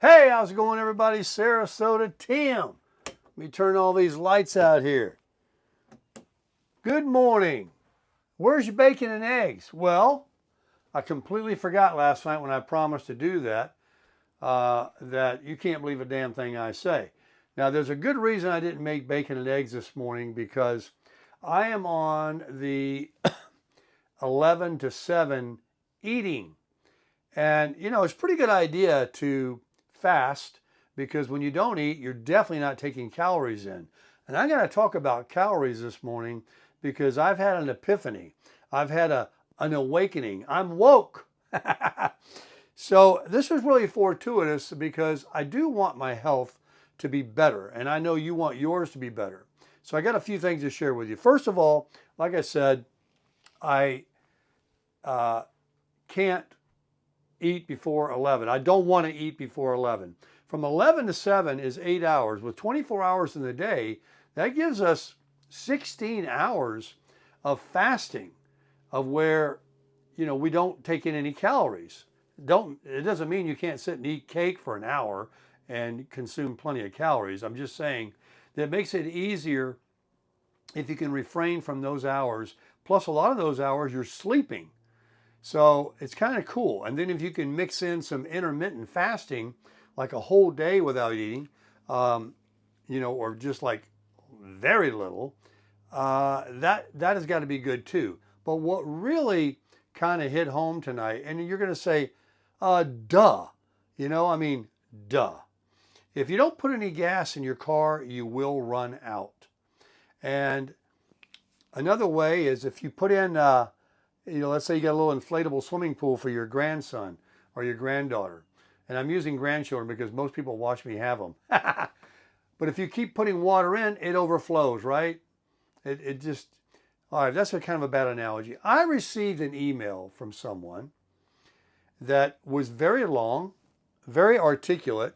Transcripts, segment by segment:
Hey, how's it going, everybody? Sarasota, Tim. Let me turn all these lights out here. Good morning. Where's your bacon and eggs? Well, I completely forgot last night when I promised to do that, that you can't believe a damn thing I say. Now, there's a good reason I didn't make bacon and eggs this morning because I am on the 11 to 7 eating. And, it's a pretty good idea to fast because when you don't eat, you're definitely not taking calories in. And I'm going to talk about calories this morning because I've had an epiphany. I've had an awakening. I'm woke. So this is really fortuitous because I do want my health to be better. And I know you want yours to be better. So I got a few things to share with you. First of all, like I said, I can't eat before 11. I don't want to eat before 11. From 11 to 7 is 8 hours. With 24 hours in the day, that gives us 16 hours of fasting of where, we don't take in any calories. It doesn't mean you can't sit and eat cake for an hour and consume plenty of calories. I'm just saying that it makes it easier if you can refrain from those hours. Plus, a lot of those hours you're sleeping. So it's kind of cool. And then if you can mix in some intermittent fasting, like a whole day without eating, or just like very little, that has got to be good too. But what really kind of hit home tonight, and you're going to say, duh, duh. If you don't put any gas in your car, you will run out. And another way is if you put in, let's say you got a little inflatable swimming pool for your grandson or your granddaughter. And I'm using grandchildren because most people watch me have them. But if you keep putting water in, it overflows, right? It just, all right, that's a kind of a bad analogy. I received an email from someone that was very long, very articulate,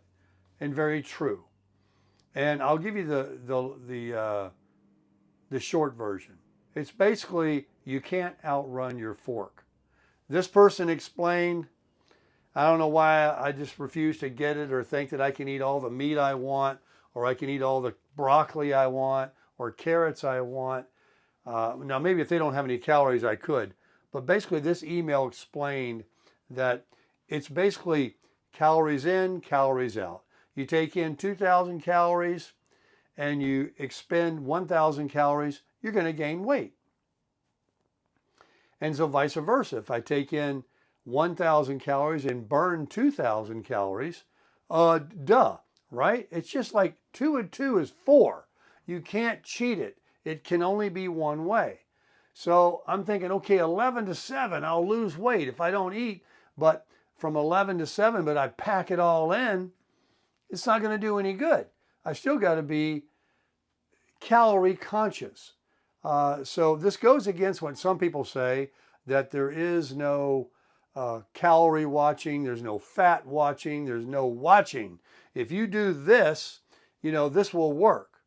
and very true. And I'll give you the short version. It's basically, you can't outrun your fork. This person explained, I don't know why I just refuse to get it or think that I can eat all the meat I want or I can eat all the broccoli I want or carrots I want. Now, maybe if they don't have any calories, I could. But basically, this email explained that it's basically calories in, calories out. You take in 2,000 calories and you expend 1,000 calories, you're going to gain weight. And so vice versa. If I take in 1,000 calories and burn 2,000 calories, right? It's just like 2 and 2 is 4. You can't cheat it. It can only be one way. So I'm thinking, okay, 11 to 7, I'll lose weight if I don't eat. But from 11 to 7, but I pack it all in, it's not going to do any good. I still got to be calorie conscious. So this goes against what some people say, that there is no calorie watching, there's no fat watching, there's no watching. If you do this, this will work.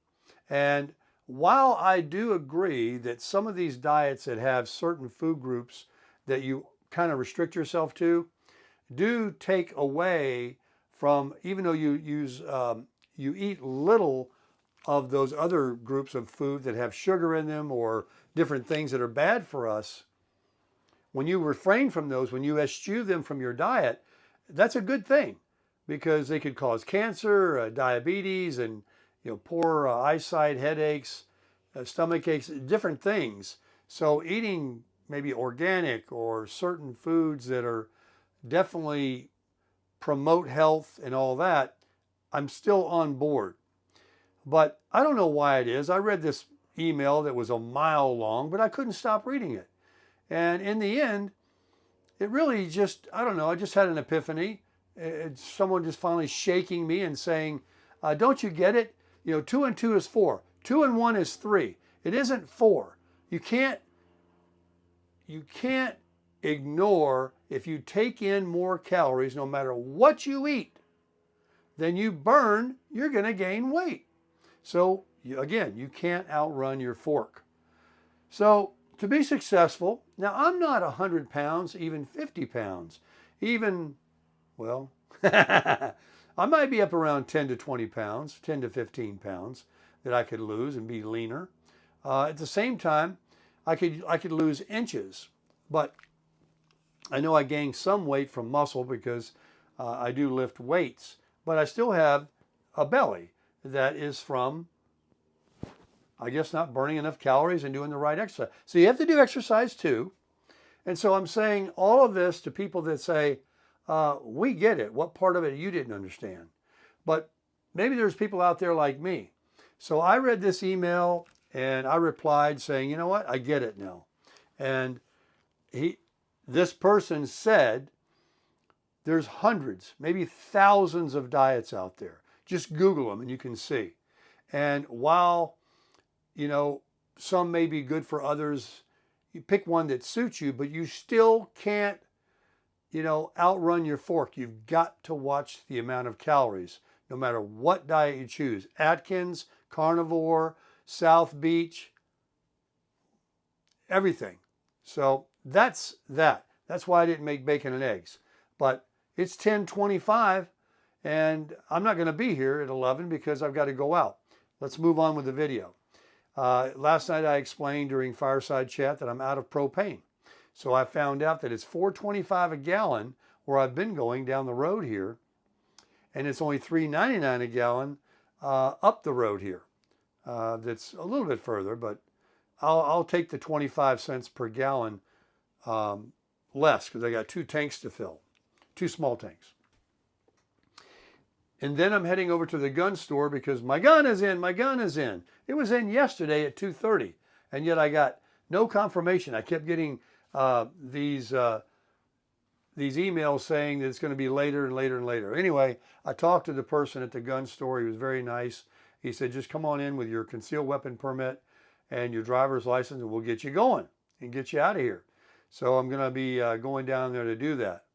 And while I do agree that some of these diets that have certain food groups that you kind of restrict yourself to, do take away from, even though you eat little of those other groups of food that have sugar in them or different things that are bad for us, when you refrain from those, when you eschew them from your diet, that's a good thing because they could cause cancer, diabetes, and poor eyesight, headaches, stomach aches, different things. So eating maybe organic or certain foods that are definitely promote health and all that, I'm still on board. But I don't know why it is. I read this email that was a mile long, but I couldn't stop reading it. And in the end, it really just, I don't know, I just had an epiphany. It's someone just finally shaking me and saying, don't you get it? 2 and 2 is 4. 2 and 1 is 3. It isn't 4. You can't ignore, if you take in more calories, no matter what you eat, than you burn, you're going to gain weight. So again, you can't outrun your fork. So to be successful, now I'm not 100 pounds, even 50 pounds, even, well, I might be up around 10 to 20 pounds, 10 to 15 pounds that I could lose and be leaner. At the same time, I could lose inches, but I know I gained some weight from muscle because I do lift weights, but I still have a belly that is from, I guess, not burning enough calories and doing the right exercise. So you have to do exercise too. And so I'm saying all of this to people that say, we get it. What part of it you didn't understand? But maybe there's people out there like me. So I read this email and I replied saying, you know what? I get it now. And this person said, there's hundreds, maybe thousands of diets out there. Just Google them and you can see. And while, some may be good for others, you pick one that suits you, but you still can't, outrun your fork. You've got to watch the amount of calories, no matter what diet you choose. Atkins, carnivore, South Beach, everything. So that's that. That's why I didn't make bacon and eggs. But it's 10:25 and I'm not going to be here at 11 because I've got to go out. Let's move on with the video. Last night I explained during Fireside Chat that I'm out of propane. So I found out that it's $4.25 a gallon where I've been going down the road here. And it's only $3.99 a gallon up the road here. That's a little bit further, but I'll take the 25 cents per gallon less because I got 2 tanks to fill, 2 small tanks. And then I'm heading over to the gun store because my gun is in, my gun is in. It was in yesterday at 2:30, and yet I got no confirmation. I kept getting these emails saying that it's going to be later and later and later. Anyway, I talked to the person at the gun store. He was very nice. He said, just come on in with your concealed weapon permit and your driver's license and we'll get you going and get you out of here. So I'm going to be going down there to do that.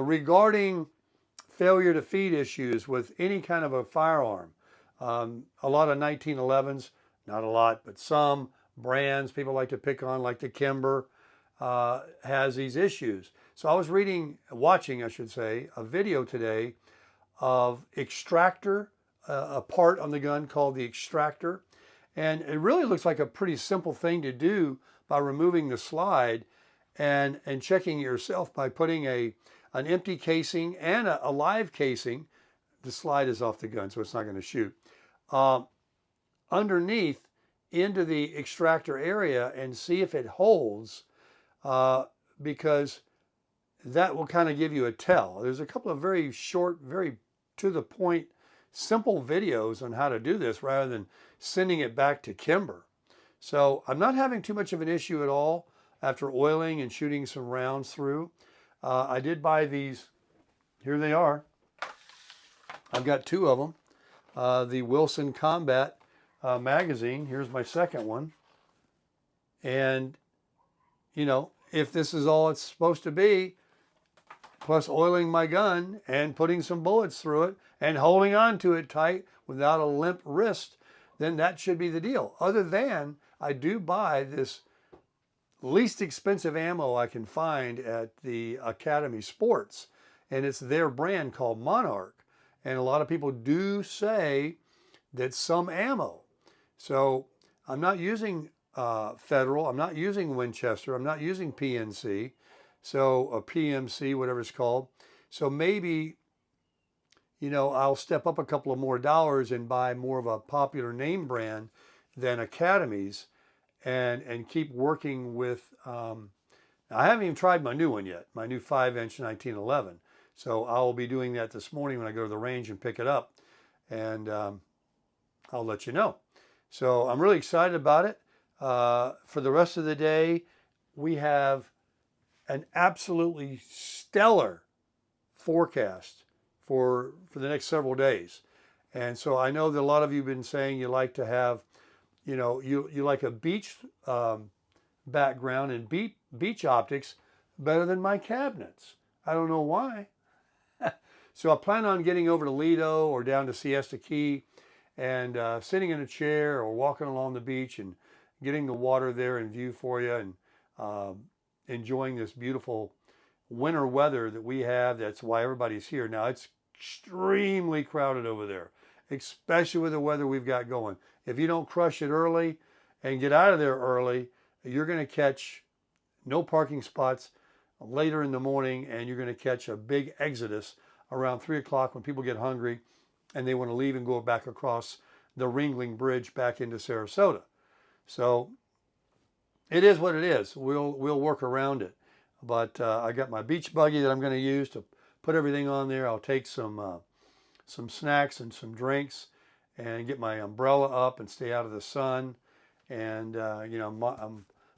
Regarding failure to feed issues with any kind of a firearm, a lot of 1911s, not a lot, but some brands people like to pick on, like the Kimber, has these issues. So I was watching a video today of extractor, a part on the gun called the extractor. And it really looks like a pretty simple thing to do by removing the slide and checking it yourself by putting an empty casing and a live casing. The slide is off the gun, so it's not going to shoot. Underneath into the extractor area and see if it holds, because that will kind of give you a tell. There's a couple of very short, very to the point, simple videos on how to do this rather than sending it back to Kimber. So I'm not having too much of an issue at all after oiling and shooting some rounds through. I did buy these. Here they are. I've got 2 of them. The Wilson Combat magazine. Here's my second one. And, if this is all it's supposed to be, plus oiling my gun and putting some bullets through it and holding on to it tight without a limp wrist, then that should be the deal. Other than I do buy this least expensive ammo I can find at the Academy Sports, and it's their brand called Monarch. And a lot of people do say that some ammo. So I'm not using Federal, I'm not using Winchester, I'm not using PNC. So a PMC, whatever it's called. So maybe, I'll step up a couple of more dollars and buy more of a popular name brand than Academy's and keep working with, I haven't even tried my new one yet, my new 5-inch 1911. So I'll be doing that this morning when I go to the range and pick it up. And I'll let you know. So I'm really excited about it. For the rest of the day, we have an absolutely stellar forecast for the next several days. And so I know that a lot of you have been saying you like to have, you like a beach background and beach optics better than my cabinets. I don't know why. So I plan on getting over to Lido or down to Siesta Key and sitting in a chair or walking along the beach and getting the water there in view for you and enjoying this beautiful winter weather that we have. That's why everybody's here. Now it's extremely crowded over there, especially with the weather we've got going. If you don't crush it early and get out of there early, you're going to catch no parking spots later in the morning, and you're going to catch a big exodus around 3 o'clock when people get hungry and they want to leave and go back across the Ringling Bridge back into Sarasota. So it is what it is. We'll work around it. But I got my beach buggy that I'm going to use to put everything on there. I'll take some snacks and some drinks and get my umbrella up and stay out of the sun. And you know, I'm not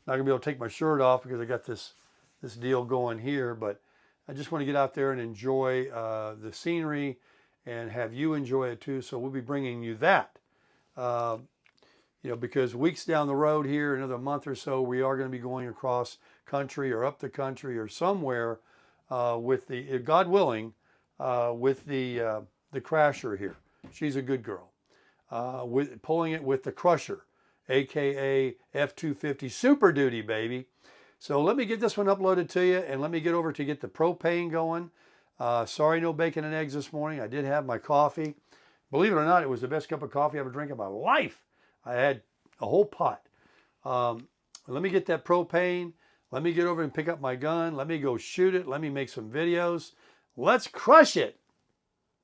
going to be able to take my shirt off because I got this deal going here. But I just want to get out there and enjoy the scenery and have you enjoy it too. So we'll be bringing you that. You know, because weeks down the road here, another month or so, we are going to be going across country or up the country or somewhere with the, God willing, with the Crasher here. She's a good girl. With pulling it with the Crusher, aka F-250 Super Duty, baby. So let me get this one uploaded to you, and let me get over to get the propane going. Sorry, no bacon and eggs this morning. I did have my coffee. Believe it or not, it was the best cup of coffee I ever drank in my life. I had a whole pot. Let me get that propane. Let me get over and pick up my gun. Let me go shoot it. Let me make some videos. Let's crush it.